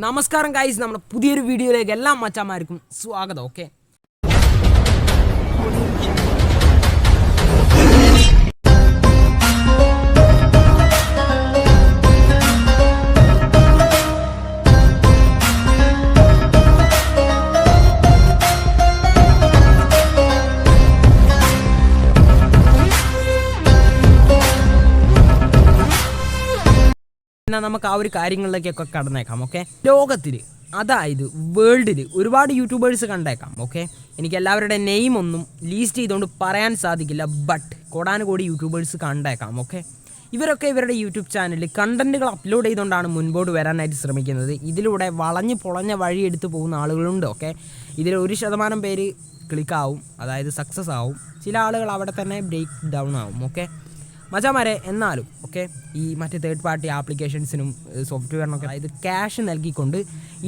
നമസ്കാരം ഗൈസ്, നമ്മുടെ പുതിയൊരു വീഡിയോയിലേക്ക് എല്ലാ മച്ചാന്മാർക്കും സ്വാഗതം. ഓക്കെ, നമുക്ക് ആ ഒരു കാര്യങ്ങളിലേക്കൊക്കെ കടന്നേക്കാം. ഓക്കെ, ലോകത്തിൽ അതായത് വേൾഡിൽ ഒരുപാട് യൂട്യൂബേഴ്സ് കണ്ടേക്കാം. ഓക്കെ, എനിക്ക് എല്ലാവരുടെ നെയിമൊന്നും ലീസ്റ്റ് ചെയ്തുകൊണ്ട് പറയാൻ സാധിക്കില്ല, ബട്ട് കോടാനുകോടി യൂട്യൂബേഴ്സ് കണ്ടേക്കാം. ഓക്കെ, ഇവരൊക്കെ ഇവരുടെ യൂട്യൂബ് ചാനലിൽ കണ്ടൻറ്റുകൾ അപ്ലോഡ് ചെയ്തുകൊണ്ടാണ് മുൻപോട്ട് വരാനായിട്ട് ശ്രമിക്കുന്നത്. ഇതിലൂടെ വളഞ്ഞ് പൊളഞ്ഞ വഴിയെടുത്ത് പോകുന്ന ആളുകളുണ്ട്. ഓക്കെ, ഇതിൽ 1% പേര് ക്ലിക്കാവും, അതായത് സക്സസ് ആവും. ചില ആളുകൾ അവിടെ തന്നെ ബ്രേക്ക് ഡൗൺ ആവും. ഓക്കെ മച്ചാമാരെ, എന്നാലും ഓക്കെ, ഈ മറ്റ് തേർഡ് പാർട്ടി ആപ്ലിക്കേഷൻസിനും സോഫ്റ്റ്വെയറിനൊക്കെ അതായത് ക്യാഷ് നൽകിക്കൊണ്ട്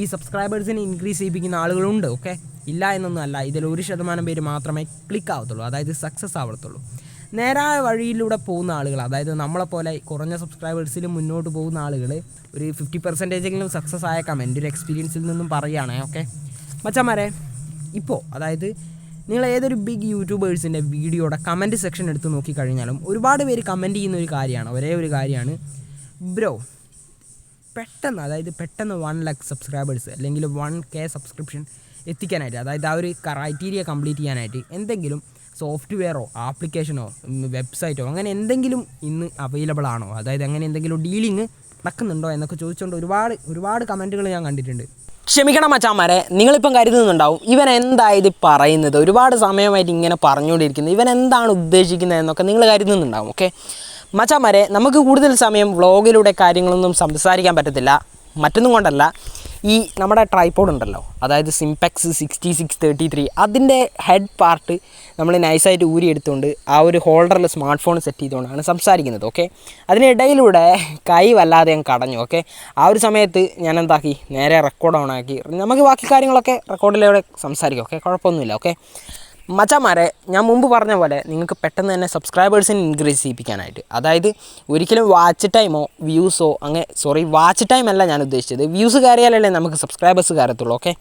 ഈ സബ്സ്ക്രൈബേഴ്സിനെ ഇൻക്രീസ് ചെയ്യിപ്പിക്കുന്ന ആളുകളുണ്ട്. ഓക്കെ, ഇല്ല എന്നൊന്നും അല്ല, ഇതിൽ 1% പേര് മാത്രമേ ക്ലിക്ക് ആവത്തുള്ളൂ, അതായത് സക്സസ് ആവത്തുള്ളൂ. നേരായ വഴിയിലൂടെ പോകുന്ന ആളുകൾ, അതായത് നമ്മളെപ്പോലെ കുറഞ്ഞ സബ്സ്ക്രൈബേഴ്സിൽ മുന്നോട്ട് പോകുന്ന ആളുകൾ ഒരു 50% സക്സസ് ആയേക്കാം. എൻ്റെ ഒരു എക്സ്പീരിയൻസിൽ നിന്നും പറയുകയാണേ. ഓക്കെ മച്ചാമാരെ, ഇപ്പോൾ അതായത് നിങ്ങൾ ഏതൊരു ബിഗ് യൂട്യൂബേഴ്സിൻ്റെ വീഡിയോയുടെ കമൻറ്റ് സെക്ഷൻ എടുത്ത് നോക്കിക്കഴിഞ്ഞാലും ഒരുപാട് പേര് കമൻറ്റ് ചെയ്യുന്ന ഒരു കാര്യമാണ്, ഒരേ ഒരു കാര്യമാണ്, ബ്രോ പെട്ടെന്ന് 1 lakh സബ്സ്ക്രൈബേഴ്സ് അല്ലെങ്കിൽ 1K സബ്സ്ക്രിപ്ഷൻ എത്തിക്കാനായിട്ട്, അതായത് ആ ഒരു ക്രൈറ്റീരിയ കംപ്ലീറ്റ് ചെയ്യാനായിട്ട് എന്തെങ്കിലും സോഫ്റ്റ്വെയറോ ആപ്ലിക്കേഷനോ വെബ്സൈറ്റോ അങ്ങനെ എന്തെങ്കിലും ഇന്ന് അവൈലബിൾ ആണോ, അതായത് അങ്ങനെ എന്തെങ്കിലും ഡീലിങ് നടക്കുന്നുണ്ടോ എന്നൊക്കെ ചോദിച്ചുകൊണ്ട് ഒരുപാട് കമൻറ്റുകൾ ഞാൻ കണ്ടിട്ടുണ്ട്. ക്ഷമിക്കണം മച്ചാന്മാരെ, നിങ്ങളിപ്പം കരുതുന്നുണ്ടാവും ഇവൻ എന്താ ഇത് പറയുന്നത്, ഒരുപാട് സമയമായിട്ട് ഇങ്ങനെ പറഞ്ഞുകൊണ്ടിരിക്കുന്നത്, ഇവൻ എന്താണ് ഉദ്ദേശിക്കുന്നത് എന്നൊക്കെ നിങ്ങൾ കരുതുന്നുണ്ടാവും. ഓക്കെ മച്ചാന്മാരെ, നമുക്ക് കൂടുതൽ സമയം വ്ളോഗിലൂടെ കാര്യങ്ങളൊന്നും സംസാരിക്കാൻ പറ്റത്തില്ല. മറ്റൊന്നും കൊണ്ടല്ല, ഈ നമ്മുടെ ട്രൈപോഡ് ഉണ്ടല്ലോ, അതായത് സിംപെക്സ് 6633, അതിൻ്റെ ഹെഡ് പാർട്ട് നമ്മൾ നൈസായിട്ട് ഊരിയെടുത്തുകൊണ്ട് ആ ഒരു ഹോൾഡറിൽ സ്മാർട്ട് ഫോൺ സെറ്റ് ചെയ്തുകൊണ്ടാണ് സംസാരിക്കുന്നത്. ഓക്കെ, അതിനിടയിലൂടെ കൈ വല്ലാതെ ഞാൻ കടഞ്ഞു. ഓക്കെ, ആ ഒരു സമയത്ത് ഞാൻ എന്താക്കി, നേരെ റെക്കോർഡ് ഓൺ ആക്കി, നമുക്ക് ബാക്കി കാര്യങ്ങളൊക്കെ റെക്കോർഡിലൂടെ സംസാരിക്കാം. ഓക്കെ, കുഴപ്പമൊന്നുമില്ല. ഓക്കെ മച്ചാന്മാരെ, ഞാൻ മുമ്പ് പറഞ്ഞ പോലെ നിങ്ങൾക്ക് പെട്ടെന്ന് തന്നെ സബ്സ്ക്രൈബേഴ്സിനെ ഇൻക്രീസ് ചെയ്യിപ്പിക്കാനായിട്ട്, അതായത് ഒരിക്കലും വാച്ച് ടൈമോ വ്യൂസോ വാച്ച് ടൈം അല്ല ഞാൻ ഉദ്ദേശിച്ചത്, വ്യൂസ് കയറിയാലല്ലേ നമുക്ക് സബ്സ്ക്രൈബേഴ്സ് കയറത്തുള്ളൂ. ഓക്കെ,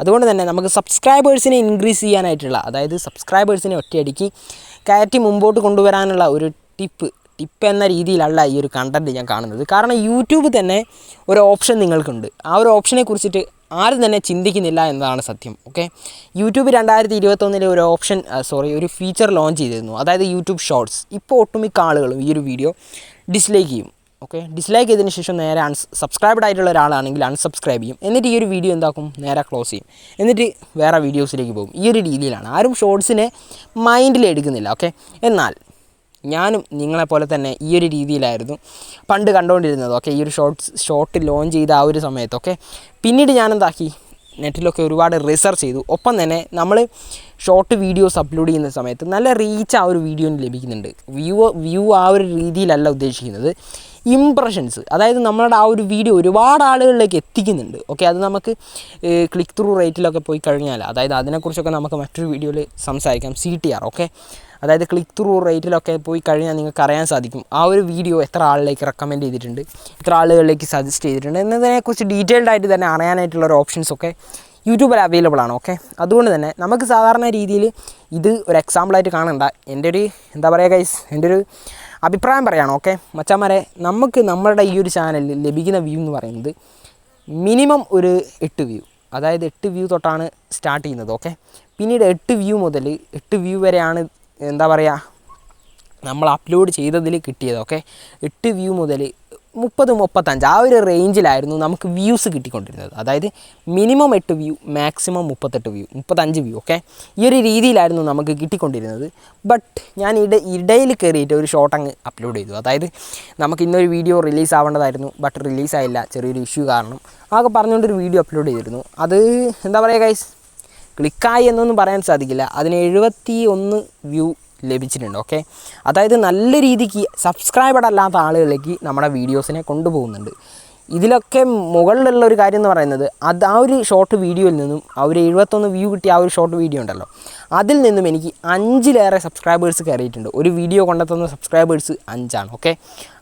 അതുകൊണ്ട് തന്നെ നമുക്ക് സബ്സ്ക്രൈബേഴ്സിനെ ഇൻക്രീസ് ചെയ്യാനായിട്ടുള്ള, അതായത് സബ്സ്ക്രൈബേഴ്സിനെ ഒറ്റയടിക്ക് കയറ്റി മുമ്പോട്ട് കൊണ്ടുവരാനുള്ള ഒരു ടിപ്പ് എന്ന രീതിയിലല്ല ഈ ഒരു കണ്ടൻറ്റ് ഞാൻ കാണുന്നത്. കാരണം യൂട്യൂബ് തന്നെ ഒരു ഓപ്ഷൻ നിങ്ങൾക്കുണ്ട്, ആ ഒരു ഓപ്ഷനെ കുറിച്ചിട്ട് ആരും തന്നെ ചിന്തിക്കുന്നില്ല എന്നതാണ് സത്യം. ഓക്കെ, യൂട്യൂബ് 2021 ഒരു ഒരു ഫീച്ചർ ലോഞ്ച് ചെയ്തിരുന്നു, അതായത് യൂട്യൂബ് ഷോർട്സ്. ഇപ്പോൾ ഒട്ടുമിക്ക ആളുകളും ഈ ഒരു വീഡിയോ ഡിസ്ലൈക്ക് ചെയ്യും. ഓക്കെ, ഡിസ്ലൈക്ക് ചെയ്തതിന് ശേഷം നേരെ സബ്സ്ക്രൈബ്ഡ് ആയിട്ടുള്ള ഒരാളാണെങ്കിൽ അൺസബ്സ്ക്രൈബ് ചെയ്യും, എന്നിട്ട് ഈ ഒരു വീഡിയോ എന്താക്കും, നേരെ ക്ലോസ് ചെയ്യും, എന്നിട്ട് വേറെ വീഡിയോസിലേക്ക് പോകും. ഈ ഒരു രീതിയിലാണ്, ആരും ഷോർട്സിനെ മൈൻഡിൽ എടുക്കുന്നില്ല. ഓക്കെ, എന്നാൽ ഞാനും നിങ്ങളെപ്പോലെ തന്നെ ഈ ഒരു രീതിയിലായിരുന്നു പണ്ട് കണ്ടുകൊണ്ടിരുന്നത്. ഓക്കെ, ഈ ഒരു ഷോർട്ട് ലോഞ്ച് ചെയ്ത ആ ഒരു സമയത്തൊക്കെ പിന്നീട് ഞാനെന്താക്കി, നെറ്റിലൊക്കെ ഒരുപാട് റിസർച്ച് ചെയ്തു. ഒപ്പം തന്നെ നമ്മൾ ഷോർട്ട് വീഡിയോസ് അപ്ലോഡ് ചെയ്യുന്ന സമയത്ത് നല്ല റീച്ച് ആ ഒരു വീഡിയോന് ലഭിക്കുന്നുണ്ട്. വ്യൂ ആ ഒരു രീതിയിലല്ല ഉദ്ദേശിക്കുന്നത്, ഇംപ്രഷൻസ്, അതായത് നമ്മളുടെ ആ ഒരു വീഡിയോ ഒരുപാട് ആളുകളിലേക്ക് എത്തിക്കുന്നുണ്ട്. ഓക്കെ, അത് നമുക്ക് ക്ലിക്ക് ത്രൂ റേറ്റിലൊക്കെ പോയി കഴിഞ്ഞാൽ, അതായത് അതിനെക്കുറിച്ചൊക്കെ നമുക്ക് മറ്റൊരു വീഡിയോയിൽ സംസാരിക്കാം. CTR. ഓക്കെ, അതായത് ക്ലിക്ക് ത്രൂ റേറ്റിലൊക്കെ പോയി കഴിഞ്ഞാൽ നിങ്ങൾക്ക് അറിയാൻ സാധിക്കും ആ ഒരു വീഡിയോ എത്ര ആളിലേക്ക് റെക്കമെൻഡ് ചെയ്തിട്ടുണ്ട്, എത്ര ആളുകളിലേക്ക് സജസ്റ്റ് ചെയ്തിട്ടുണ്ട് എന്നതിനെക്കുറിച്ച് ഡീറ്റെയിൽഡ് ആയിട്ട് തന്നെ അറിയാനായിട്ടുള്ളൊരു ഓപ്ഷൻസൊക്കെ യൂട്യൂബിൽ അവൈലബിൾ ആണ്. ഓക്കെ, അതുകൊണ്ട് തന്നെ നമുക്ക് സാധാരണ രീതിയിൽ ഇത് ഒരു എക്സാമ്പിളായിട്ട് കാണണ്ട, എൻ്റെ ഒരു എൻ്റെ ഒരു അഭിപ്രായം പറയുകയാണ്. ഓക്കെ മച്ചാന്മാരെ, നമുക്ക് നമ്മളുടെ ഈ ഒരു ചാനലിൽ ലഭിക്കുന്ന വ്യൂ എന്ന് പറയുന്നത് മിനിമം ഒരു 8 വ്യൂ, അതായത് 8 വ്യൂ തൊട്ടാണ് സ്റ്റാർട്ട് ചെയ്യുന്നത്. ഓക്കെ, പിന്നീട് 8 വ്യൂ മുതൽ 8 വ്യൂ വരെയാണ് നമ്മൾ അപ്ലോഡ് ചെയ്തതിൽ കിട്ടിയത്. ഓക്കെ, 8 വ്യൂ മുതൽ 30-35 ആ ഒരു റേഞ്ചിലായിരുന്നു നമുക്ക് വ്യൂസ് കിട്ടിക്കൊണ്ടിരുന്നത്, അതായത് minimum 8 view, maximum 35 view. Okay, ഈ ഒരു രീതിയിലായിരുന്നു നമുക്ക് കിട്ടിക്കൊണ്ടിരുന്നത്. ബട്ട് ഞാൻ ഇടയിൽ കയറിയിട്ട് ഒരു ഷോർട്ട് അങ്ങ് അപ്ലോഡ് ചെയ്തു, അതായത് നമുക്ക് ഇന്നൊരു വീഡിയോ റിലീസ് ആവേണ്ടതായിരുന്നു, ബട്ട് റിലീസായില്ല, ചെറിയൊരു ഇഷ്യൂ കാരണം. ആകെ പറഞ്ഞുകൊണ്ടൊരു വീഡിയോ അപ്ലോഡ് ചെയ്തിരുന്നു. അത് ക്ലിക്കായി എന്നൊന്നും പറയാൻ സാധിക്കില്ല, അതിന് 71 വ്യൂ ലഭിച്ചിട്ടുണ്ട്. ഓക്കെ, അതായത് നല്ല രീതിക്ക് സബ്സ്ക്രൈബഡ് അല്ലാത്ത ആളുകളിലേക്ക് നമ്മുടെ വീഡിയോസിനെ കൊണ്ടുപോകുന്നുണ്ട്. ഇതിലൊക്കെ മുകളിലുള്ള ഒരു കാര്യം എന്ന് പറയുന്നത് അത് ആ ഒരു ഷോർട്ട് വീഡിയോയിൽ നിന്നും ആ ഒരു 71 വ്യൂ കിട്ടിയ ആ ഒരു ഷോർട്ട് വീഡിയോ ഉണ്ടല്ലോ, അതിൽ നിന്നും എനിക്ക് 5-ലേറെ സബ്സ്ക്രൈബേഴ്സ് കയറിയിട്ടുണ്ട്. ഒരു വീഡിയോ കൊണ്ടെത്തുന്ന സബ്സ്ക്രൈബേഴ്സ് 5 ഓക്കെ.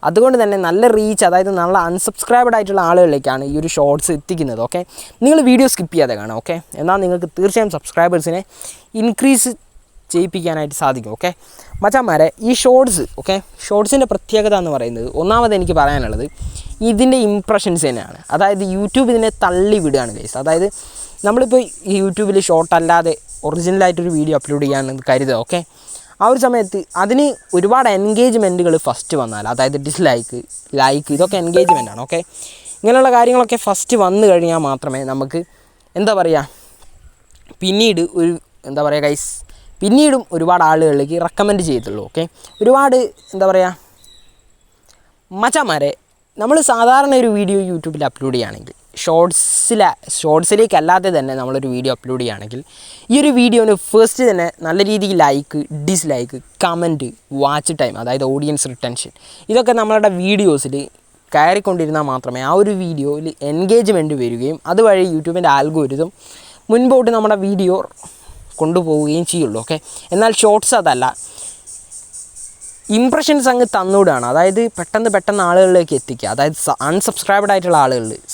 അതുകൊണ്ട് തന്നെ നല്ല റീച്ച്, അതായത് നല്ല അൺസബ്സ്ക്രൈബഡ് ആയിട്ടുള്ള ആളുകളിലേക്കാണ് ഈ ഒരു ഷോർട്സ് എത്തിക്കുന്നത്. ഓക്കെ, നിങ്ങൾ വീഡിയോ സ്കിപ്പ് ചെയ്യാതെ കാണാം. ഓക്കെ, എന്നാൽ നിങ്ങൾക്ക് തീർച്ചയായും സബ്സ്ക്രൈബേഴ്സിനെ ഇൻക്രീസ് ചെയ്യിപ്പിക്കാനായിട്ട് സാധിക്കും. ഓക്കെ മച്ചാന്മാരെ, ഈ ഷോർട്സ് ഷോർട്സിൻ്റെ പ്രത്യേകത എന്ന് പറയുന്നത്, ഒന്നാമത് എനിക്ക് പറയാനുള്ളത് ഇതിൻ്റെ ഇംപ്രഷൻസ് തന്നെയാണ്. അതായത് യൂട്യൂബ് ഇതിനെ തള്ളി വിടുകയാണ് ഗൈസ്. അതായത് നമ്മളിപ്പോൾ ഈ യൂട്യൂബിൽ ഷോർട്ട് അല്ലാതെ ഒറിജിനലായിട്ടൊരു വീഡിയോ അപ്ലോഡ് ചെയ്യാമെന്ന് കരുതുക. ഓക്കെ, ആ ഒരു സമയത്ത് അതിന് ഒരുപാട് എൻഗേജ്മെൻറ്റുകൾ ഫസ്റ്റ് വന്നാൽ, അതായത് ഡിസ്ലൈക്ക്, ലൈക്ക്, ഇതൊക്കെ എൻഗേജ്മെൻറ്റാണ്. ഓക്കെ, ഇങ്ങനെയുള്ള കാര്യങ്ങളൊക്കെ ഫസ്റ്റ് വന്നു കഴിഞ്ഞാൽ മാത്രമേ നമുക്ക് പിന്നീട് പിന്നീടും ഒരുപാട് ആളുകളിലേക്ക് റെക്കമെൻഡ് ചെയ്യത്തുള്ളൂ. ഓക്കെ, ഒരുപാട് മച്ചാന്മാരെ, നമ്മൾ സാധാരണ ഒരു വീഡിയോ യൂട്യൂബിൽ അപ്ലോഡ് ചെയ്യുകയാണെങ്കിൽ, ഷോർട്സിലേക്കല്ലാതെ തന്നെ നമ്മളൊരു വീഡിയോ അപ്ലോഡ് ചെയ്യുകയാണെങ്കിൽ, ഈ ഒരു വീഡിയോന് ഫസ്റ്റ് തന്നെ നല്ല രീതിക്ക് like, dislike, comment, watch time, അതായത് ഓഡിയൻസ് റിട്ടൻഷൻ, ഇതൊക്കെ നമ്മളുടെ വീഡിയോസിൽ കയറിക്കൊണ്ടിരുന്നാൽ മാത്രമേ ആ ഒരു വീഡിയോയിൽ എൻഗേജ്മെൻറ്റ് വരികയും അതുവഴി യൂട്യൂബിൻ്റെ ആൽഗോരിതം മുൻപോട്ട് നമ്മുടെ വീഡിയോ കൊണ്ടുപോവുകയും ചെയ്യുള്ളൂ. ഓക്കെ, എന്നാൽ ഷോർട്സ് അതല്ല, ഇംപ്രഷൻസ് അങ്ങ് തന്നുവിടുകയാണ്. അതായത് പെട്ടെന്ന് ആളുകളിലേക്ക് എത്തിക്കുക. അതായത് അൺസബ്സ്ക്രൈബഡ് ആയിട്ടുള്ള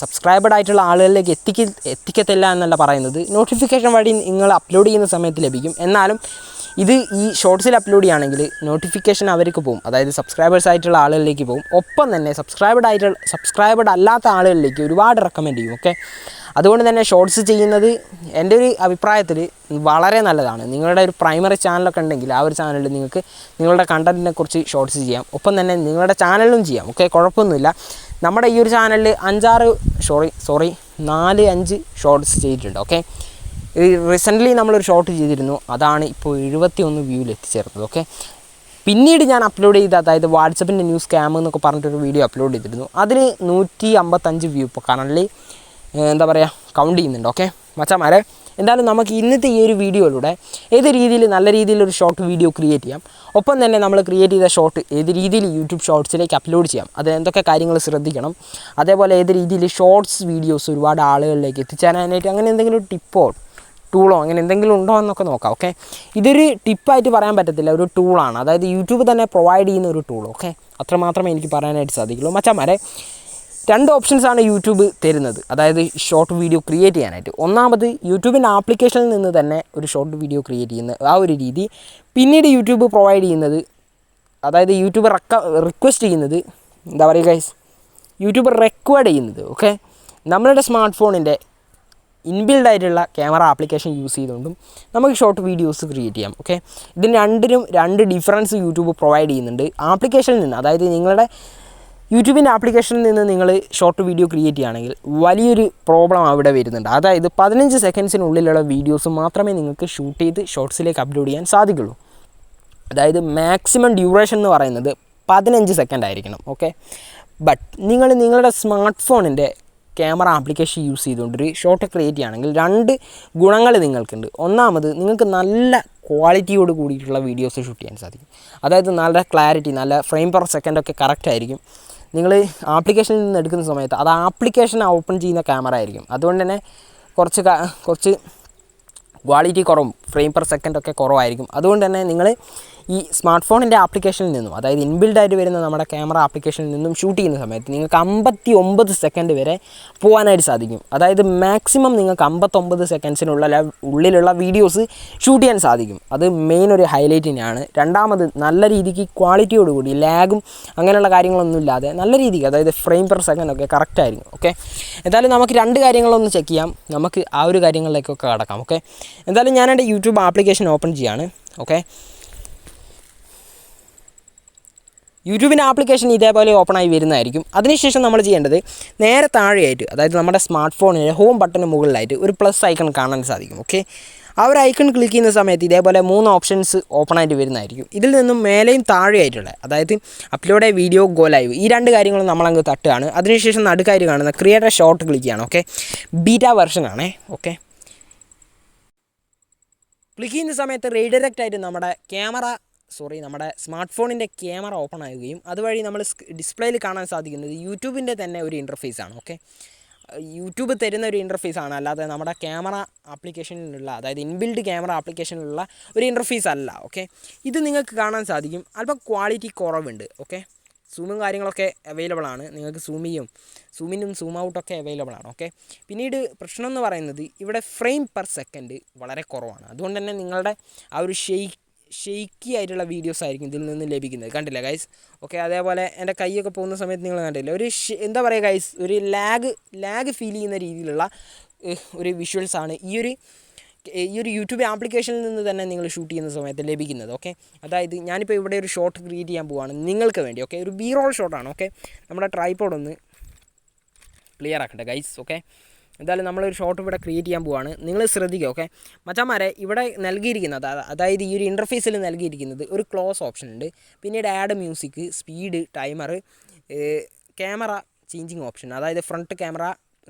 സബ്സ്ക്രൈബഡ് ആയിട്ടുള്ള ആളുകളിലേക്ക് എത്തിക്കത്തില്ല എന്നല്ല പറയുന്നത്. നോട്ടിഫിക്കേഷൻ വഴി നിങ്ങൾ അപ്ലോഡ് ചെയ്യുന്ന സമയത്ത് ലഭിക്കും. എന്നാലും ഇത് ഈ ഷോർട്സിൽ അപ്ലോഡ് ചെയ്യുകയാണെങ്കിൽ നോട്ടിഫിക്കേഷൻ അവർക്ക് പോകും, അതായത് സബ്സ്ക്രൈബേഴ്സ് ആയിട്ടുള്ള ആളുകളിലേക്ക് പോകും. ഒപ്പം തന്നെ സബ്സ്ക്രൈബഡ് അല്ലാത്ത ആളുകളിലേക്ക് ഒരുപാട് റെക്കമെൻഡ് ചെയ്യും. ഓക്കെ, അതുകൊണ്ട് തന്നെ ഷോർട്സ് ചെയ്യുന്നത് എൻ്റെ ഒരു അഭിപ്രായത്തിൽ വളരെ നല്ലതാണ്. നിങ്ങളുടെ ഒരു പ്രൈമറി ചാനലൊക്കെ ഉണ്ടെങ്കിൽ ആ ഒരു ചാനലിൽ നിങ്ങൾക്ക് നിങ്ങളുടെ കണ്ടൻറ്റിനെ കുറിച്ച് ഷോർട്സ് ചെയ്യാം. ഒപ്പം തന്നെ നിങ്ങളുടെ ചാനലിലും ചെയ്യാം. ഓക്കെ, കുഴപ്പമൊന്നുമില്ല. നമ്മുടെ ഈ ഒരു ചാനലിൽ 4-5 ഷോർട്സ് ചെയ്തിട്ടുണ്ട്. ഓക്കെ, റീസെൻ്റ്ലി നമ്മളൊരു ഷോർട്ട് ചെയ്തിരുന്നു, അതാണ് ഇപ്പോൾ 71 വ്യൂവിൽ എത്തിച്ചേർന്നത്. ഓക്കെ, പിന്നീട് ഞാൻ അപ്ലോഡ് ചെയ്ത, അതായത് വാട്സപ്പിൻ്റെ ന്യൂസ് സ്കാം എന്നൊക്കെ പറഞ്ഞിട്ടൊരു വീഡിയോ അപ്ലോഡ് ചെയ്തിരുന്നു, അതിന് 155 വ്യൂ ഇപ്പോൾ കറൻ്റ്ലി കൗണ്ട് ചെയ്യുന്നുണ്ട്. ഓക്കെ മച്ചാന്മാരെ, എന്തായാലും നമുക്ക് ഇന്നത്തെ ഈ ഒരു വീഡിയോയിലൂടെ നല്ല രീതിയിൽ ഒരു ഷോർട്ട് വീഡിയോ ക്രിയേറ്റ് ചെയ്യാം. ഒപ്പം തന്നെ നമ്മൾ ക്രിയേറ്റ് ചെയ്ത ഷോർട്ട് ഏത് രീതിയിൽ യൂട്യൂബ് ഷോർട്സിലേക്ക് അപ്ലോഡ് ചെയ്യാം, അത് എന്തൊക്കെ കാര്യങ്ങൾ ശ്രദ്ധിക്കണം, അതേപോലെ ഏത് രീതിയിൽ ഷോർട്സ് വീഡിയോസ് ഒരുപാട് ആളുകളിലേക്ക് എത്തിച്ചേരാനായിട്ട് അങ്ങനെ എന്തെങ്കിലും ടിപ്പോ ടൂളോ അങ്ങനെ എന്തെങ്കിലും ഉണ്ടോ എന്നൊക്കെ നോക്കാം. ഓക്കെ, ഇതൊരു ടിപ്പായിട്ട് പറയാൻ പറ്റത്തില്ല, ഒരു ടൂളാണ്. അതായത് യൂട്യൂബ് തന്നെ പ്രൊവൈഡ് ചെയ്യുന്ന ഒരു ടൂൾ. ഓക്കെ, അത്രമാത്രമേ എനിക്ക് പറയാനായിട്ട് സാധിക്കുള്ളൂ. മച്ചാന്മാരെ, 2 ഓപ്ഷൻസാണ് യൂട്യൂബ് തരുന്നത്, അതായത് ഷോർട്ട് വീഡിയോ ക്രിയേറ്റ് ചെയ്യാനായിട്ട്. ഒന്നാമത് യൂട്യൂബിൻ്റെ ആപ്ലിക്കേഷനിൽ നിന്ന് തന്നെ ഒരു ഷോർട്ട് വീഡിയോ ക്രിയേറ്റ് ചെയ്യുന്ന ആ ഒരു രീതി. പിന്നീട് യൂട്യൂബ് പ്രൊവൈഡ് ചെയ്യുന്നത്, അതായത് യൂട്യൂബ് റിക്വസ്റ്റ് ചെയ്യുന്നത്, യൂട്യൂബ് റെക്കോർഡ് ചെയ്യുന്നത്. ഓക്കെ, നമ്മളുടെ സ്മാർട്ട് ഫോണിൻ്റെ ഇൻബിൽഡ് ആയിട്ടുള്ള ക്യാമറ ആപ്ലിക്കേഷൻ യൂസ് ചെയ്തുകൊണ്ടും നമുക്ക് ഷോർട്ട് വീഡിയോസ് ക്രിയേറ്റ് ചെയ്യാം. ഓക്കെ, ഇതിന് രണ്ടിനും 2 ഡിഫറൻസ് യൂട്യൂബ് പ്രൊവൈഡ് ചെയ്യുന്നുണ്ട്. ആപ്ലിക്കേഷനിൽ നിന്ന്, അതായത് നിങ്ങളുടെ യൂട്യൂബിൻ്റെ ആപ്ലിക്കേഷനിൽ നിന്ന് നിങ്ങൾ ഷോർട്ട് വീഡിയോ ക്രിയേറ്റ് ചെയ്യുകയാണെങ്കിൽ വലിയൊരു പ്രോബ്ലം അവിടെ വരുന്നുണ്ട്. അതായത് 15 സെക്കൻഡ്സിനുള്ളിലുള്ള വീഡിയോസ് മാത്രമേ നിങ്ങൾക്ക് ഷൂട്ട് ചെയ്ത് ഷോർട്സിലേക്ക് അപ്ലോഡ് ചെയ്യാൻ സാധിക്കുള്ളൂ. അതായത് മാക്സിമം ഡ്യൂറേഷൻ എന്ന് പറയുന്നത് 15 സെക്കൻഡ് ആയിരിക്കണം. ഓക്കെ, ബട്ട് നിങ്ങൾ നിങ്ങളുടെ സ്മാർട്ട് ഫോണിൻ്റെ ക്യാമറ ആപ്ലിക്കേഷൻ യൂസ് ചെയ്തുകൊണ്ടൊരു ഷോർട്ട് ക്രിയേറ്റ് ചെയ്യുകയാണെങ്കിൽ 2 ഗുണങ്ങൾ നിങ്ങൾക്കുണ്ട്. ഒന്നാമത്, നിങ്ങൾക്ക് നല്ല ക്വാളിറ്റിയോട് കൂടിയിട്ടുള്ള വീഡിയോസ് ഷൂട്ട് ചെയ്യാൻ സാധിക്കും. അതായത് നല്ല ക്ലാരിറ്റി, നല്ല ഫ്രെയിം പെർ സെക്കൻഡൊക്കെ കറക്റ്റ് ആയിരിക്കും. നിങ്ങൾ ആപ്ലിക്കേഷനിൽ നിന്ന് എടുക്കുന്ന സമയത്ത് അത് ആപ്ലിക്കേഷൻ ഓപ്പൺ ചെയ്യുന്ന ക്യാമറ ആയിരിക്കും. അതുകൊണ്ട് തന്നെ കുറച്ച് ക്വാളിറ്റി കുറവും ഫ്രെയിം പെർ സെക്കൻഡൊക്കെ കുറവായിരിക്കും. അതുകൊണ്ട് തന്നെ നിങ്ങൾ ഈ സ്മാർട്ട് ഫോണിൻ്റെ ആപ്ലിക്കേഷനിൽ നിന്നും, അതായത് ഇൻബിൽഡായിട്ട് വരുന്ന നമ്മുടെ ക്യാമറ ആപ്ലിക്കേഷനിൽ നിന്നും ഷൂട്ട് ചെയ്യുന്ന സമയത്ത് നിങ്ങൾക്ക് 59 സെക്കൻഡ് വരെ പോകാനായിട്ട് സാധിക്കും. അതായത് മാക്സിമം നിങ്ങൾക്ക് 59 സെക്കൻഡ്സിനുള്ളിലുള്ള വീഡിയോസ് ഷൂട്ട് ചെയ്യാൻ സാധിക്കും. അത് മെയിൻ ഒരു ഹൈലൈറ്റ് തന്നെയാണ്. രണ്ടാമത്, നല്ല രീതിക്ക് ക്വാളിറ്റിയോടുകൂടി ലാഗും അങ്ങനെയുള്ള കാര്യങ്ങളൊന്നും ഇല്ലാതെ നല്ല രീതിക്ക്, അതായത് ഫ്രെയിം പെർ സെക്കൻഡൊക്കെ കറക്റ്റായിരിക്കും. ഓക്കെ, എന്തായാലും നമുക്ക് 2 കാര്യങ്ങളൊന്ന് ചെക്ക് ചെയ്യാം. നമുക്ക് ആ ഒരു കാര്യങ്ങളിലേക്കൊക്കെ കടക്കാം. ഓക്കെ, എന്തായാലും ഞാൻ എൻ്റെ യൂട്യൂബ് ആപ്ലിക്കേഷൻ ഓപ്പൺ ചെയ്യാണ്. ഓക്കെ, യൂട്യൂബിൻ്റെ ആപ്ലിക്കേഷൻ ഇതേപോലെ ഓപ്പണായി വരുന്നതായിരിക്കും. അതിനുശേഷം നമ്മൾ ചെയ്യേണ്ടത്, നേരെ താഴെയായിട്ട്, അതായത് നമ്മുടെ സ്മാർട്ട് ഫോണിൻ്റെ ഹോം ബട്ടന് മുകളിലായിട്ട് ഒരു പ്ലസ് ഐക്കൺ കാണാൻ സാധിക്കും. ഓക്കെ, ആ ഒരു ഐക്കൺ ക്ലിക്ക് ചെയ്യുന്ന സമയത്ത് ഇതേപോലെ 3 ഓപ്ഷൻസ് ഓപ്പണായിട്ട് വരുന്നതായിരിക്കും. ഇതിൽ നിന്നും മേലെയും താഴെയായിട്ടുള്ള, അതായത് അപ്ലോഡ് വീഡിയോ, ഗോ ലൈവ്, ഈ 2 കാര്യങ്ങളും നമ്മളങ്ങ് തട്ടുകയാണ്. അതിനുശേഷം നടുക്കായിട്ട് കാണുന്ന ക്രിയേറ്റ് എ ഷോർട്ട് ക്ലിക്ക് ചെയ്യണം. ഓക്കെ, ബീറ്റ വെർഷൻ ആണേ. ഓക്കെ, ക്ലിക്ക് ചെയ്യുന്ന സമയത്ത് റീഡയറക്റ്റ് ആയിട്ട് നമ്മുടെ ക്യാമറ നമ്മുടെ സ്മാർട്ട് ഫോണിൻ്റെ ക്യാമറ ഓപ്പൺ ആവുകയും അതുവഴി നമ്മൾ ഡിസ്പ്ലേയിൽ കാണാൻ സാധിക്കുന്നത് യൂട്യൂബിൻ്റെ തന്നെ ഒരു ഇൻ്റർഫേസ് ആണ്. ഓക്കെ, യൂട്യൂബ് തരുന്ന ഒരു ഇൻ്റർഫേസ് ആണ്, അല്ലാതെ നമ്മുടെ ക്യാമറ ആപ്ലിക്കേഷനിലുള്ള, അതായത് ഇൻബിൽഡ് ക്യാമറ ആപ്ലിക്കേഷനിലുള്ള ഒരു ഇൻ്റർഫേസ് അല്ല. ഓക്കെ, ഇത് നിങ്ങൾക്ക് കാണാൻ സാധിക്കും. അല്പം ക്വാളിറ്റി കുറവുണ്ട്. ഓക്കെ, സൂമും കാര്യങ്ങളൊക്കെ അവൈലബിൾ ആണ്, നിങ്ങൾക്ക് സൂമിനും സൂം ഔട്ടൊക്കെ അവൈലബിൾ ആണ്. ഓക്കെ, പിന്നീട് പ്രശ്നം എന്ന് പറയുന്നത് ഇവിടെ ഫ്രെയിം പെർ സെക്കൻഡ് വളരെ കുറവാണ്. അതുകൊണ്ട് തന്നെ നിങ്ങളുടെ ആ ഒരു ഷെയ്ക്കി ആയിട്ടുള്ള വീഡിയോസ് ആയിരിക്കും ഇതിൽ നിന്ന് ലഭിക്കുന്നത്. കണ്ടില്ല ഗൈസ്? ഓക്കെ, അതേപോലെ എൻ്റെ കൈയൊക്കെ പോകുന്ന സമയത്ത് നിങ്ങൾ കണ്ടില്ല, ഒരു എന്താ പറയുക ഗൈസ്, ഒരു ലാഗ് ഫീൽ ചെയ്യുന്ന രീതിയിലുള്ള ഒരു വിഷ്വൽസാണ് ഈ ഒരു യൂട്യൂബ് ആപ്ലിക്കേഷനിൽ നിന്ന് തന്നെ നിങ്ങൾ ഷൂട്ട് ചെയ്യുന്ന സമയത്ത് ലഭിക്കുന്നത്. ഓക്കെ, അതായത് ഞാനിപ്പോൾ ഇവിടെ ഒരു ഷോട്ട് ക്രിയേറ്റ് ചെയ്യാൻ പോവുകയാണ് നിങ്ങൾക്ക് വേണ്ടി. ഓക്കെ, ഒരു ബി റോൾ ഷോട്ടാണ്. ഓക്കെ, നമ്മുടെ ട്രൈപോഡ് ഒന്ന് ക്ലിയർ ആക്കട്ടെ ഗൈസ്. ഓക്കെ, എന്തായാലും നമ്മളൊരു ഷോട്ട് ഇവിടെ ക്രിയേറ്റ് ചെയ്യാൻ പോവുകയാണ്, നിങ്ങൾ ശ്രദ്ധിക്കുക. ഓക്കെ മച്ചാന്മാരെ, ഇവിടെ നൽകിയിരിക്കുന്നത്, അതായത് ഈ ഒരു ഇൻ്റർഫേസിൽ നൽകിയിരിക്കുന്നത് ഒരു ക്ലോസ് ഓപ്ഷൻ ഉണ്ട്, പിന്നീട് add music, speed, timer, camera changing option, അതായത് front camera,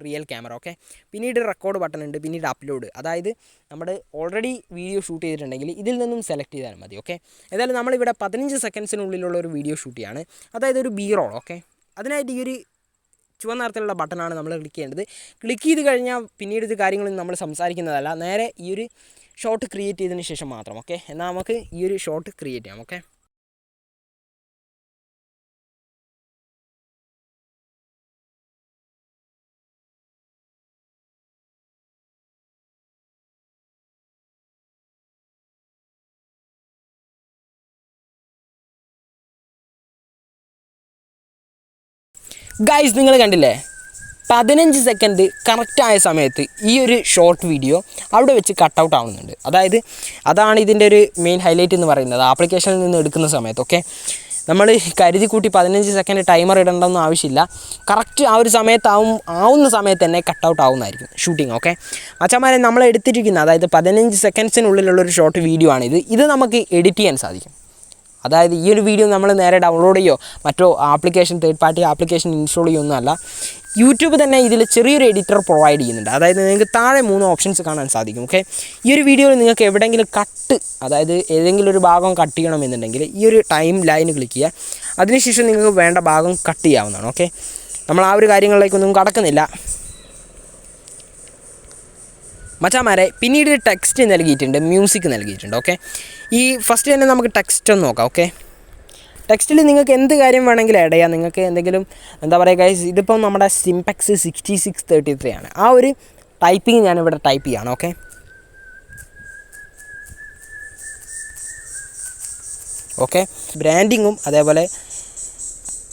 real camera. Okay, പിന്നീട് റെക്കോർഡ് ബട്ടൺ ഉണ്ട്, പിന്നീട് അപ്ലോഡ്, അതായത് നമ്മൾ ഓൾറെഡി വീഡിയോ ഷൂട്ട് ചെയ്തിട്ടുണ്ടെങ്കിൽ ഇതിൽ നിന്നും സെലക്ട് ചെയ്താൽ മതി. ഓക്കെ, ഏതായാലും നമ്മളിവിടെ 15 സെക്കൻഡ്സിനുള്ളിലുള്ള ഒരു വീഡിയോ ഷൂട്ട് ചെയ്യാണ്, അതായത് ഒരു ബി റോൾ. ഓക്കെ, അതിനായിട്ട് ഈ ഒരു ചുവന്ന നിറത്തിലുള്ള ബട്ടണാണ് നമ്മൾ ക്ലിക്ക് ചെയ്യേണ്ടത്. ക്ലിക്ക് ചെയ്ത് കഴിഞ്ഞാൽ പിന്നീട് ഇത് കാര്യങ്ങളൊന്നും നമ്മൾ സംസാരിക്കുന്നതല്ല, നേരെ ഈ ഒരു ഷോട്ട് ക്രിയേറ്റ് ചെയ്തതിന് ശേഷം മാത്രം. ഓക്കെ, എന്നാൽ നമുക്ക് ഈ ഒരു ഷോട്ട് ക്രിയേറ്റ് ചെയ്യാം. ഓക്കെ, ഗൈസ് നിങ്ങൾ കണ്ടില്ലേ, 15 സെക്കൻഡ് കറക്റ്റായ സമയത്ത് ഈ ഒരു ഷോർട്ട് വീഡിയോ അവിടെ വെച്ച് കട്ടൗട്ട് ആവുന്നുണ്ട്. അതായത് അതാണ് ഇതിൻ്റെ ഒരു മെയിൻ ഹൈലൈറ്റ് എന്ന് പറയുന്നത്, ആപ്ലിക്കേഷനിൽ നിന്ന് എടുക്കുന്ന സമയത്ത്. ഓക്കെ, നമ്മൾ കരുതി കൂട്ടി 15 സെക്കൻഡ് ടൈമർ ഇടേണ്ടതൊന്നും ആവശ്യമില്ല, കറക്റ്റ് ആ ഒരു ആവുന്ന സമയത്ത് തന്നെ കട്ടൗട്ട് ആവുന്നതായിരിക്കും ഷൂട്ടിങ്. ഓക്കെ മച്ചന്മാരെ, നമ്മൾ എടുത്തിരിക്കുന്ന അതായത് 15 സെക്കൻഡ്സിനുള്ളിലുള്ളൊരു ഷോർട്ട് വീഡിയോ ആണിത്. ഇത് നമുക്ക് എഡിറ്റ് ചെയ്യാൻ സാധിക്കും. അതായത് ഈ ഒരു വീഡിയോ നമ്മൾ നേരെ ഡൗൺലോഡ് ചെയ്യോ മറ്റോ തേർഡ് പാർട്ടി ആപ്ലിക്കേഷൻ ഇൻസ്റ്റാൾ ചെയ്യുകയൊന്നുമല്ല, യൂട്യൂബ് തന്നെ ഇതിൽ ചെറിയൊരു എഡിറ്റർ പ്രൊവൈഡ് ചെയ്യുന്നുണ്ട്. അതായത് നിങ്ങൾക്ക് താഴെ 3 ഓപ്ഷൻസ് കാണാൻ സാധിക്കും. ഓക്കെ, ഈ ഒരു വീഡിയോയിൽ നിങ്ങൾക്ക് എവിടെയെങ്കിലും അതായത് ഏതെങ്കിലും ഒരു ഭാഗം കട്ട് ചെയ്യണമെന്നുണ്ടെങ്കിൽ ഈ ഒരു ടൈം ലൈൻ ക്ലിക്ക് ചെയ്യുക, അതിനുശേഷം നിങ്ങൾക്ക് വേണ്ട ഭാഗം കട്ട് ചെയ്യാവുന്നതാണ്. ഓക്കെ, നമ്മൾ ആ ഒരു കാര്യങ്ങളിലേക്കൊന്നും കടക്കുന്നില്ല മച്ചാമാരെ. പിന്നീട് ടെക്സ്റ്റ് നൽകിയിട്ടുണ്ട്, മ്യൂസിക് നൽകിയിട്ടുണ്ട്. ഓക്കെ, ഈ ഫസ്റ്റ് തന്നെ നമുക്ക് ടെക്സ്റ്റ് ഒന്ന് നോക്കാം. ഓക്കെ, ടെക്സ്റ്റിൽ നിങ്ങൾക്ക് എന്ത് കാര്യം വേണമെങ്കിലും ആഡ് ചെയ്യാം. നിങ്ങൾക്ക് എന്തെങ്കിലും എന്താ പറയുക ഗൈസ്, ഇതിപ്പം നമ്മുടെ സിംപെക്സ് 6633 ആണ്. ആ ഒരു ടൈപ്പിംഗ് ഞാനിവിടെ ടൈപ്പ് ചെയ്യാണ്. ഓക്കെ, ഓക്കെ ബ്രാൻഡിങ്ങും അതേപോലെ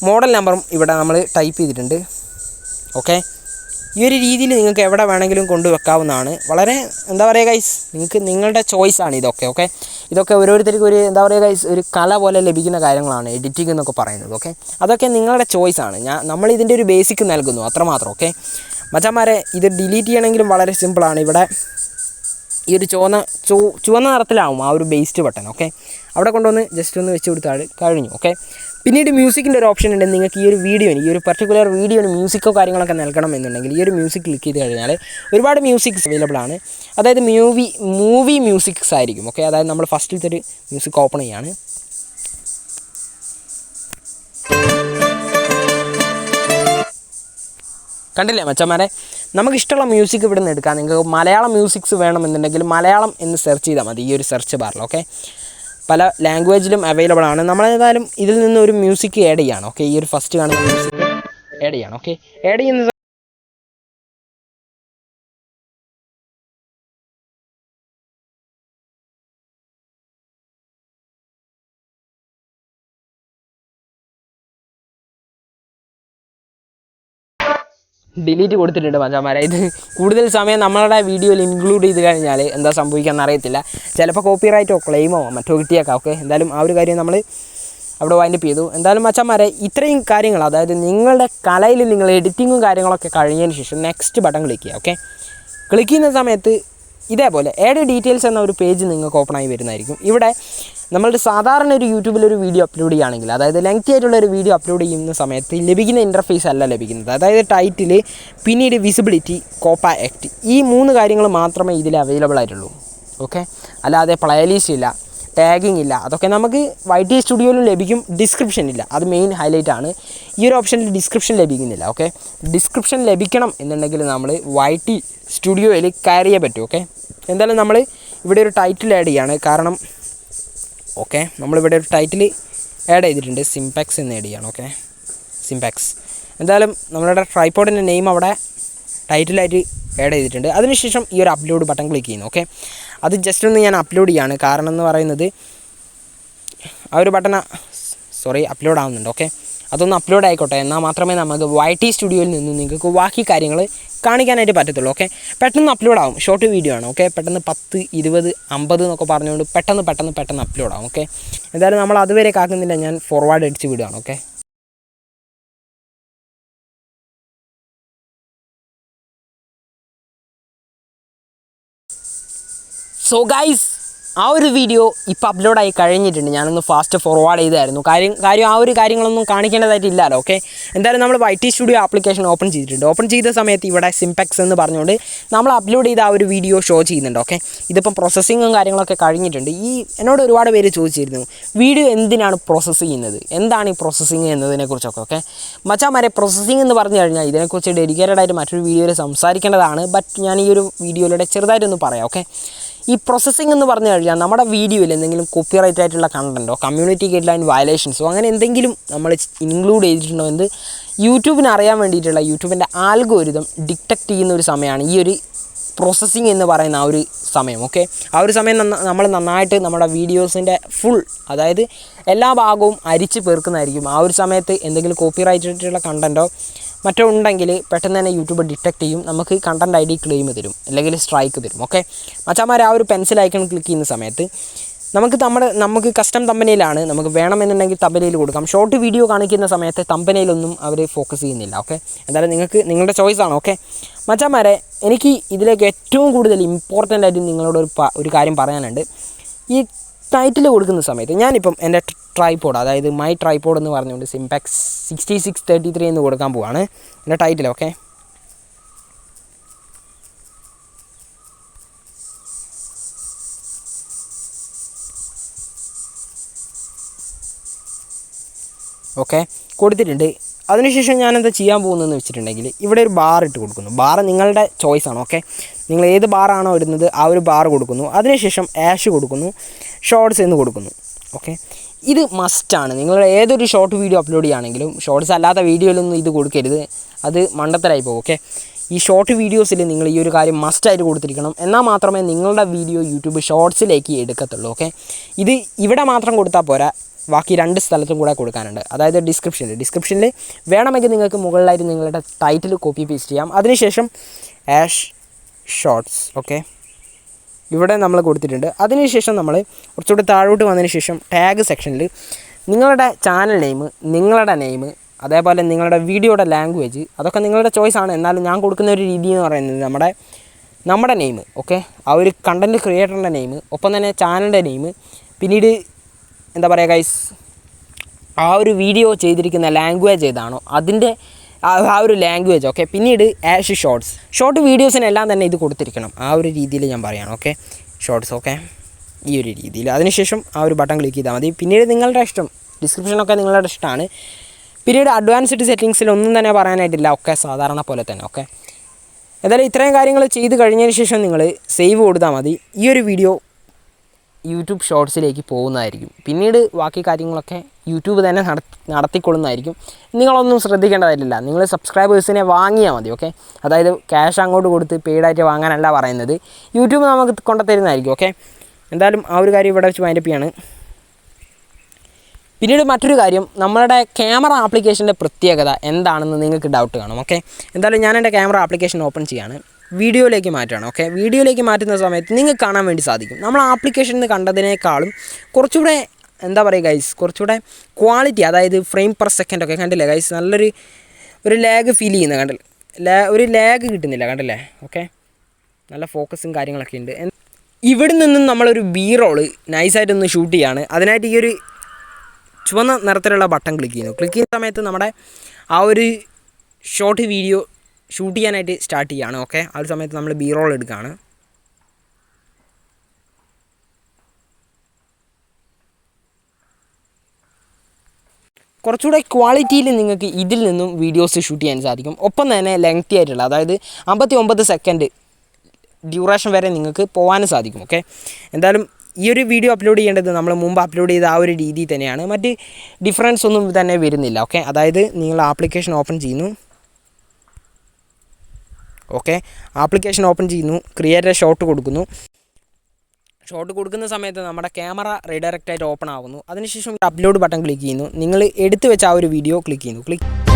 മോഡൽ നമ്പറും ഇവിടെ നമ്മൾ ടൈപ്പ് ചെയ്തിട്ടുണ്ട്. ഓക്കെ, ഈ ഒരു രീതിയിൽ നിങ്ങൾക്ക് എവിടെ വേണമെങ്കിലും കൊണ്ടുവെക്കാവുന്നതാണ്. വളരെ എന്താ പറയുക ഗൈസ്, നിങ്ങളുടെ ചോയ്സാണ് ഇതൊക്കെ. ഓക്കെ, ഇതൊക്കെ ഓരോരുത്തർക്കും ഒരു എന്താ പറയുക ഗൈസ്, ഒരു കല പോലെ ലഭിക്കുന്ന കാര്യങ്ങളാണ് എഡിറ്റിംഗ് എന്നൊക്കെ പറയുന്നത്. ഓക്കെ, അതൊക്കെ നിങ്ങളുടെ ചോയ്സാണ്. നമ്മളിതിൻ്റെ ഒരു ബേസിക് നൽകുന്നു, അത്രമാത്രം. ഓക്കെ മച്ചാന്മാരെ, ഇത് ഡിലീറ്റ് ചെയ്യണമെങ്കിലും വളരെ സിമ്പിളാണ്. ഇവിടെ ഈ ഒരു ചുവന്ന നിറത്തിലാവും ആ ഒരു ബേസ്റ്റ് ബട്ടൺ. ഓക്കെ, അവിടെ കൊണ്ടുവന്ന് ജസ്റ്റ് ഒന്ന് വെച്ച് കൊടുത്താൽ കഴിഞ്ഞു. ഓക്കെ, പിന്നീട് മ്യൂസിക്കിൻ്റെ ഒരു ഓപ്ഷൻ ഉണ്ട്. നിങ്ങൾക്ക് ഈ ഒരു പർട്ടിക്കുലർ വീഡിയോന് മ്യൂസിക്കോ കാര്യങ്ങളൊക്കെ നൽകണം എന്നുണ്ടെങ്കിൽ ഈ ഒരു മ്യൂസിക് ക്ലിക്ക് ചെയ്ത് കഴിഞ്ഞാൽ ഒരുപാട് മ്യൂസിക്സ് അവൈലബിൾ ആണ്. അതായത് മൂവി മ്യൂസിക്സ് ആയിരിക്കും. ഓക്കെ, അതായത് നമ്മൾ ഫസ്റ്റിലത്തെ ഒരു മ്യൂസിക് ഓപ്പൺ ചെയ്യാണ്. കണ്ടില്ലേ മച്ചന്മാരെ, നമുക്കിഷ്ടമുള്ള മ്യൂസിക് ഇവിടെ നിന്ന് എടുക്കാം. നിങ്ങൾക്ക് മലയാളം മ്യൂസിക്സ് വേണമെന്നുണ്ടെങ്കിൽ മലയാളം എന്ന് സെർച്ച് ചെയ്താൽ മതി ഈ ഒരു സെർച്ച് ബാറിൽ. ഓക്കെ, പല ലാംഗ്വേജിലും അവൈലബിൾ ആണ്. നമ്മളേതായാലും ഇതിൽ നിന്ന് ഒരു മ്യൂസിക് ആഡ് ചെയ്യാണ്. ഓക്കെ, ഈ ഒരു ഫസ്റ്റ് കാണുന്ന മ്യൂസിക് ആഡ് ചെയ്യാണ്. ഓക്കെ, ആഡ് ചെയ്യുന്ന ഡിലീറ്റ് കൊടുത്തിട്ടുണ്ട് മച്ചാന്മാരെ. ഇത് കൂടുതൽ സമയം നമ്മളുടെ വീഡിയോയിൽ ഇൻക്ലൂഡ് ചെയ്ത് കഴിഞ്ഞാൽ എന്താ സംഭവിക്കാമെന്ന് അറിയത്തില്ല. ചിലപ്പോൾ കോപ്പിറൈറ്റോ ക്ലെയിമോ മറ്റോ കിട്ടിയേക്കാം. ഓക്കെ, എന്തായാലും ആ ഒരു കാര്യം നമ്മൾ അവിടെ വൈൻഡപ്പ് ചെയ്തു. എന്തായാലും മച്ചാന്മാരെ, ഇത്രയും കാര്യങ്ങൾ, അതായത് നിങ്ങളുടെ കലയിൽ നിങ്ങൾ എഡിറ്റിങ്ങും കാര്യങ്ങളൊക്കെ കഴിഞ്ഞതിന് ശേഷം നെക്സ്റ്റ് ബട്ടൺ ക്ലിക്ക് ചെയ്യുക. ഓക്കെ, ക്ലിക്ക് ചെയ്യുന്ന സമയത്ത് ഇതേപോലെ ആഡ് ഡീറ്റെയിൽസ് എന്ന ഒരു പേജ് നിങ്ങൾക്ക് ഓപ്പണായി വരുന്നതായിരിക്കും. ഇവിടെ നമ്മളുടെ സാധാരണ ഒരു യൂട്യൂബിലൊരു വീഡിയോ അപ്ലോഡ് ചെയ്യുകയാണെങ്കിൽ, അതായത് ലെങ്തി ആയിട്ടുള്ളൊരു വീഡിയോ അപ്ലോഡ് ചെയ്യുന്ന സമയത്ത് ലഭിക്കുന്ന ഇൻ്റർഫേസ് അല്ല ലഭിക്കുന്നത്. അതായത് ടൈറ്റിൽ, പിന്നീട് വിസിബിലിറ്റി, കോമ്പാക്റ്റ്, ഈ 3 കാര്യങ്ങൾ മാത്രമേ ഇതിൽ അവൈലബിൾ ആയിട്ടുള്ളൂ. ഓക്കെ, അല്ലാതെ പ്ലേലിസ്റ്റ് ഇല്ല. ടാഗിങ് ഇല്ല. അതൊക്കെ നമുക്ക് YT സ്റ്റുഡിയോയിലും ലഭിക്കും. ഡിസ്ക്രിപ്ഷൻ ഇല്ല, അത് മെയിൻ ഹൈലൈറ്റ് ആണ്. ഈ ഒരു ഓപ്ഷനിൽ ഡിസ്ക്രിപ്ഷൻ ലഭിക്കുന്നില്ല. ഓക്കെ, ഡിസ്ക്രിപ്ഷൻ ലഭിക്കണം എന്നുണ്ടെങ്കിൽ നമ്മൾ YT സ്റ്റുഡിയോയിൽ കയറിയേ പറ്റൂ. ഓക്കെ, എന്തായാലും നമ്മൾ ഇവിടെ ഒരു ടൈറ്റിൽ ആഡ് ചെയ്യാണ്. കാരണം ഓക്കെ, നമ്മളിവിടെ ഒരു ടൈറ്റിൽ ആഡ് ചെയ്തിട്ടുണ്ട്, സിംപാക്സ് എന്ന് ആഡ് ചെയ്യാണ്. ഓക്കെ, സിംപാക്സ്. എന്തായാലും നമ്മളുടെ ട്രൈപോഡിൻ്റെ നെയിം അവിടെ ടൈറ്റിലായിട്ട് ആഡ് ചെയ്തിട്ടുണ്ട്. അതിനുശേഷം ഈ ഒരു അപ്ലോഡ് ബട്ടൺ ക്ലിക്ക് ചെയ്യുന്നു. ഓക്കെ, അത് ജസ്റ്റ് ഒന്ന് ഞാൻ അപ്ലോഡ് ചെയ്യാണ്. കാരണം എന്ന് പറയുന്നത് ആ ഒരു ബട്ടൺ അപ്ലോഡ് ആവുന്നുണ്ട്. ഓക്കെ, അതൊന്ന് അപ്ലോഡ് ആയിക്കോട്ടെ, എന്നാൽ മാത്രമേ നമുക്ക് YT സ്റ്റുഡിയോയിൽ നിന്ന് നിങ്ങൾക്ക് ബാക്കി കാര്യങ്ങൾ കാണിക്കാനായിട്ട് പറ്റത്തുള്ളൂ. ഓക്കെ, പെട്ടെന്ന് അപ്ലോഡ് ആവും. ഷോർട്ട് വീഡിയോ ആണ്. ഓക്കെ, പെട്ടെന്ന് 10, 20, 50 എന്നൊക്കെ പറഞ്ഞുകൊണ്ട് പെട്ടെന്ന് അപ്ലോഡ് ആവും. ഓക്കെ, എന്തായാലും നമ്മൾ അതുവരെ കാക്കുന്നില്ല, ഞാൻ ഫോർവേഡ് അടിച്ച് വിടുകയാണ്. ഓക്കെ, സോ ഗൈസ്, ആ ഒരു വീഡിയോ ഇപ്പോൾ അപ്ലോഡായി കഴിഞ്ഞിട്ടുണ്ട്. ഞാനൊന്ന് ഫാസ്റ്റ് ഫോർവേഡ് ചെയ്തായിരുന്നു. കാര്യം ആ ഒരു കാര്യങ്ങളൊന്നും കാണിക്കേണ്ടതായിട്ടില്ലല്ലോ. ഓക്കെ, എന്തായാലും നമ്മൾ YT സ്റ്റുഡിയോ ആപ്ലിക്കേഷൻ ഓപ്പൺ ചെയ്തിട്ടുണ്ട്. ഓപ്പൺ ചെയ്ത സമയത്ത് ഇവിടെ സിംപാക്സ് എന്ന് പറഞ്ഞുകൊണ്ട് നമ്മൾ അപ്ലോഡ് ചെയ്ത ആ ഒരു വീഡിയോ ഷോ ചെയ്യുന്നുണ്ട്. ഓക്കെ, ഇതിപ്പം പ്രോസസ്സിങ്ങും കാര്യങ്ങളൊക്കെ കഴിഞ്ഞിട്ടുണ്ട്. എന്നോട് ഒരുപാട് പേര് ചോദിച്ചിരുന്നു, വീഡിയോ എന്തിനാണ് പ്രോസസ്സ് ചെയ്യുന്നത്, എന്താണ് ഈ പ്രോസസ്സിങ് എന്നതിനെക്കുറിച്ചൊക്കെ. ഓക്കെ, മച്ചാമാരെ, പ്രോസസ്സിങ് എന്ന് പറഞ്ഞു കഴിഞ്ഞാൽ ഇതിനെക്കുറിച്ച് ഡെഡിക്കേറ്റഡ് ആയിട്ട് മറ്റൊരു വീഡിയോയിൽ സംസാരിക്കേണ്ടതാണ്. ബട്ട് ഞാൻ ഈ ഒരു വീഡിയോയിലൂടെ ചെറുതായിട്ടൊന്ന് പറയാം. ഓക്കെ, ഈ പ്രോസസ്സിംഗ് എന്ന് പറഞ്ഞു കഴിഞ്ഞാൽ നമ്മുടെ വീഡിയോയിൽ എന്തെങ്കിലും കോപ്പിറൈറ്റ് ആയിട്ടുള്ള കണ്ടൻറ്റോ കമ്മ്യൂണിറ്റി ഗൈഡ് ലൈൻ വയലേഷൻസോ അങ്ങനെ എന്തെങ്കിലും നമ്മൾ ഇൻക്ലൂഡ് ചെയ്തിട്ടുണ്ടോ എന്ന് യൂട്യൂബിന് അറിയാൻ വേണ്ടിയിട്ടുള്ള യൂട്യൂബിൻ്റെ ആൽഗോരിതം ഡിറ്റക്റ്റ് ചെയ്യുന്ന ഒരു സമയമാണ് ഈ ഒരു പ്രോസസ്സിങ് എന്ന് പറയുന്ന ആ ഒരു സമയം. ഓക്കെ, ആ ഒരു സമയം നമ്മൾ നന്നായിട്ട് നമ്മുടെ വീഡിയോസിൻ്റെ ഫുൾ, അതായത് എല്ലാ ഭാഗവും അരിച്ച് പേർക്കുന്നതായിരിക്കും. ആ ഒരു സമയത്ത് എന്തെങ്കിലും കോപ്പിറൈറ്റ് ആയിട്ടുള്ള കണ്ടൻറ്റോ മറ്റോ ഉണ്ടെങ്കിൽ പെട്ടെന്ന് തന്നെ യൂട്യൂബ് ഡിറ്റക്റ്റ് ചെയ്യും, നമുക്ക് കണ്ടൻറ് ID ക്ലെയിം തരും, അല്ലെങ്കിൽ സ്ട്രൈക്ക് തരും. ഓക്കെ, മച്ചാമാർ, ആ ഒരു പെൻസിൽ ഐക്കൺ ക്ലിക്ക് ചെയ്യുന്ന സമയത്ത് നമുക്ക് കസ്റ്റം തമ്പനയിലാണ്, നമുക്ക് വേണമെന്നുണ്ടെങ്കിൽ തമ്പനയിൽ കൊടുക്കാം. ഷോർട്ട് വീഡിയോ കാണിക്കുന്ന സമയത്ത് തമ്പനയിലൊന്നും അവർ ഫോക്കസ് ചെയ്യുന്നില്ല. ഓക്കെ, എന്തായാലും നിങ്ങളുടെ ചോയ്സാണ്. ഓക്കെ, മച്ചാമാരെ, എനിക്ക് ഇതിലേക്ക് ഏറ്റവും കൂടുതൽ ഇമ്പോർട്ടൻ്റ് ആയിട്ട് നിങ്ങളോട് ഒരു കാര്യം പറയാനുണ്ട്. ഈ ടൈറ്റിൽ കൊടുക്കുന്ന സമയത്ത് ഞാനിപ്പം എൻ്റെ ട്രൈപോഡ്, അതായത് മൈ ട്രൈപോഡ് എന്ന് പറഞ്ഞുകൊണ്ട് സിംപാക്സ് 6633 എന്ന് കൊടുക്കാൻ പോവാണ് എൻ്റെ ടൈറ്റിൽ. ഓക്കെ, കൊടുത്തിട്ടുണ്ട്. അതിനുശേഷം ഞാൻ എന്താ ചെയ്യാൻ പോകുന്നതെന്ന് വെച്ചിട്ടുണ്ടെങ്കിൽ ഇവിടെ ഒരു ബാർ ഇട്ട് കൊടുക്കുന്നു. ബാർ നിങ്ങളുടെ ചോയ്സാണ്. ഓക്കെ, നിങ്ങൾ ഏത് ബാറാണോ ഇടുന്നത് ആ ഒരു ബാർ കൊടുക്കുന്നു. അതിനുശേഷം ആഷ് കൊടുക്കുന്നു, ഷോർട്സ് എന്ന് കൊടുക്കുന്നു. ഓക്കെ, ഇത് മസ്റ്റാണ്. നിങ്ങൾ ഏതൊരു ഷോർട്ട് വീഡിയോ അപ്ലോഡ് ചെയ്യുകയാണെങ്കിലും ഷോർട്സ് അല്ലാത്ത വീഡിയോയിലൊന്നും ഇത് കൊടുക്കരുത്, അത് മണ്ടത്തരായി പോകും. ഓക്കെ, ഈ ഷോർട്ട് വീഡിയോസിൽ നിങ്ങൾ ഈ ഒരു കാര്യം മസ്റ്റായിട്ട് കൊടുത്തിരിക്കണം, എന്നാൽ മാത്രമേ നിങ്ങളുടെ വീഡിയോ യൂട്യൂബ് ഷോർട്സിലേക്ക് എടുക്കത്തുള്ളൂ. ഓക്കെ, ഇത് ഇവിടെ മാത്രം കൊടുത്താൽ പോരാ, ബാക്കി 2 സ്ഥലത്തും കൂടെ കൊടുക്കാനുണ്ട്. അതായത് ഡിസ്ക്രിപ്ഷനിൽ വേണമെങ്കിൽ നിങ്ങൾക്ക് മുകളിലായിട്ട് നിങ്ങളുടെ ടൈറ്റിൽ കോപ്പി പേസ്റ്റ് ചെയ്യാം. അതിനുശേഷം ആഷ് ഷോർട്സ്. ഓക്കെ, ഇവിടെ നമ്മൾ കൊടുത്തിട്ടുണ്ട്. അതിനുശേഷം നമ്മൾ കുറച്ചുകൂടി താഴോട്ട് വന്നതിന് ശേഷം ടാഗ് സെക്ഷനിൽ നിങ്ങളുടെ ചാനൽ നെയിം, നിങ്ങളുടെ നെയിം, അതേപോലെ നിങ്ങളുടെ വീഡിയോയുടെ ലാംഗ്വേജ്, അതൊക്കെ നിങ്ങളുടെ ചോയ്സാണ്. എന്നാലും ഞാൻ കൊടുക്കുന്ന ഒരു രീതി എന്ന് പറയുന്നത് നമ്മുടെ നെയിം. ഓക്കെ, ആ ഒരു കണ്ടൻറ്റ് ക്രിയേറ്ററിൻ്റെ നെയിം, ഒപ്പം തന്നെ ചാനലിൻ്റെ നെയിം, പിന്നീട് എന്താ പറയുക ഗൈസ്, ആ ഒരു വീഡിയോ ചെയ്തിരിക്കുന്ന ലാംഗ്വേജ് ഏതാണോ അതിൻ്റെ ആ ഒരു ലാംഗ്വേജ്. ഓക്കെ, പിന്നീട് ആഷ് ഷോർട്ട് വീഡിയോസിനെല്ലാം തന്നെ ഇത് കൊടുത്തിരിക്കണം. ആ ഒരു രീതിയിൽ ഞാൻ പറയുകയാണ്. Okay, shorts. ഓക്കെ, ഈ ഒരു രീതിയിൽ. അതിനുശേഷം ആ ഒരു ബട്ടൺ ക്ലിക്ക് ചെയ്താൽ മതി. പിന്നീട് നിങ്ങളുടെ ഇഷ്ടം, ഡിസ്ക്രിപ്ഷനൊക്കെ നിങ്ങളുടെ ഇഷ്ടമാണ്. പിന്നീട് അഡ്വാൻസ്ഡ് സെറ്റിങ്സിൽ ഒന്നും തന്നെ പറയാനായിട്ടില്ല, ഒക്കെ സാധാരണ പോലെ തന്നെ. ഓക്കെ, എന്തായാലും ഇത്രയും കാര്യങ്ങൾ ചെയ്ത് കഴിഞ്ഞതിന് ശേഷം നിങ്ങൾ സേവ് കൊടുത്താൽ മതി. ഈ ഒരു വീഡിയോ യൂട്യൂബ് ഷോർട്സിലേക്ക് പോകുന്നതായിരിക്കും. പിന്നീട് ബാക്കി കാര്യങ്ങളൊക്കെ യൂട്യൂബ് തന്നെ നടത്തിക്കൊള്ളുന്നതായിരിക്കും. നിങ്ങളൊന്നും ശ്രദ്ധിക്കേണ്ടതായിട്ടില്ല, നിങ്ങൾ സബ്സ്ക്രൈബേഴ്സിനെ വാങ്ങിയാൽ മതി. ഓക്കെ, അതായത് ക്യാഷ് അങ്ങോട്ട് കൊടുത്ത് പെയ്ഡായിട്ട് വാങ്ങാനല്ല പറയുന്നത്, യൂട്യൂബ് നമുക്ക് കൊണ്ടുത്തരുന്നതായിരിക്കും. ഓക്കെ, എന്തായാലും ആ ഒരു കാര്യം ഇവിടെ വെച്ച് വൈൻഡപ്പ് ചെയ്യാണ്. പിന്നീട് മറ്റൊരു കാര്യം, നമ്മളുടെ ക്യാമറ ആപ്ലിക്കേഷൻ്റെ പ്രത്യേകത എന്താണെന്ന് നിങ്ങൾക്ക് ഡൗട്ട് കാണും. ഓക്കെ, എന്തായാലും ഞാൻ എൻ്റെ ക്യാമറ ആപ്ലിക്കേഷൻ ഓപ്പൺ ചെയ്യാണ്, വീഡിയോയിലേക്ക് മാറ്റുകയാണ്. ഓക്കെ, വീഡിയോയിലേക്ക് മാറ്റുന്ന സമയത്ത് നിങ്ങൾക്ക് കാണാൻ വേണ്ടി സാധിക്കും നമ്മൾ ആപ്ലിക്കേഷനിൽ നിന്ന് കണ്ടതിനേക്കാളും കുറച്ചുകൂടെ എന്താ പറയുക ഗൈസ്, കുറച്ചുകൂടെ ക്വാളിറ്റി, അതായത് ഫ്രെയിം പെർ സെക്കൻഡ് ഒക്കെ കണ്ടില്ലേ ഗൈസ്, ഒരു ലാഗ് ഫീൽ ചെയ്യുന്ന കണ്ടില്ല, ഒരു ലാഗ് കിട്ടുന്നില്ല കണ്ടില്ലേ. ഓക്കെ, നല്ല ഫോക്കസും കാര്യങ്ങളൊക്കെ ഉണ്ട്. ഇവിടെ നിന്നും നമ്മളൊരു റോള് നൈസായിട്ടൊന്ന് ഷൂട്ട് ചെയ്യാണ്. അതിനായിട്ട് ഈ ഒരു ചുവന്ന നിറത്തിലുള്ള ബട്ടൺ ക്ലിക്ക് ചെയ്യുന്ന സമയത്ത് നമ്മുടെ ആ ഒരു ഷോർട്ട് വീഡിയോ ഷൂട്ട് ചെയ്യാനായിട്ട് സ്റ്റാർട്ട് ചെയ്യുകയാണ്. ഓക്കെ, ആ ഒരു സമയത്ത് നമ്മൾ റോൾ എടുക്കുകയാണ്. കുറച്ചുകൂടെ ക്വാളിറ്റിയിൽ നിങ്ങൾക്ക് ഇതിൽ നിന്നും വീഡിയോസ് ഷൂട്ട് ചെയ്യാൻ സാധിക്കും. ഒപ്പം തന്നെ ലെങ്തി ആയിട്ടുള്ള, അതായത് 59 സെക്കൻഡ് ഡ്യൂറേഷൻ വരെ നിങ്ങൾക്ക് പോകാനും സാധിക്കും. ഓക്കെ, എന്തായാലും ഈ ഒരു വീഡിയോ അപ്ലോഡ് ചെയ്യേണ്ടത് നമ്മൾ മുമ്പ് അപ്ലോഡ് ചെയ്ത ആ ഒരു രീതി തന്നെയാണ്. മറ്റ് ഡിഫറൻസ് ഒന്നും തന്നെ വരുന്നില്ല. ഓക്കെ, അതായത് നിങ്ങൾ ആപ്ലിക്കേഷൻ ഓപ്പൺ ചെയ്യുന്നു. ഓക്കെ, ആപ്ലിക്കേഷൻ ഓപ്പൺ ചെയ്യുന്നു, ക്രിയേറ്റ് എ ഷോട്ട് കൊടുക്കുന്നു. ഷോട്ട് കൊടുക്കുന്ന സമയത്ത് നമ്മുടെ ക്യാമറ റീഡയറക്റ്റ് ആയിട്ട് ഓപ്പൺ ആകുന്നു. അതിനുശേഷം അപ്ലോഡ് ബട്ടൺ ക്ലിക്ക് ചെയ്യുന്നു. നിങ്ങൾ എടുത്തു വെച്ച ആ ഒരു വീഡിയോ ക്ലിക്ക് ചെയ്യുന്നു.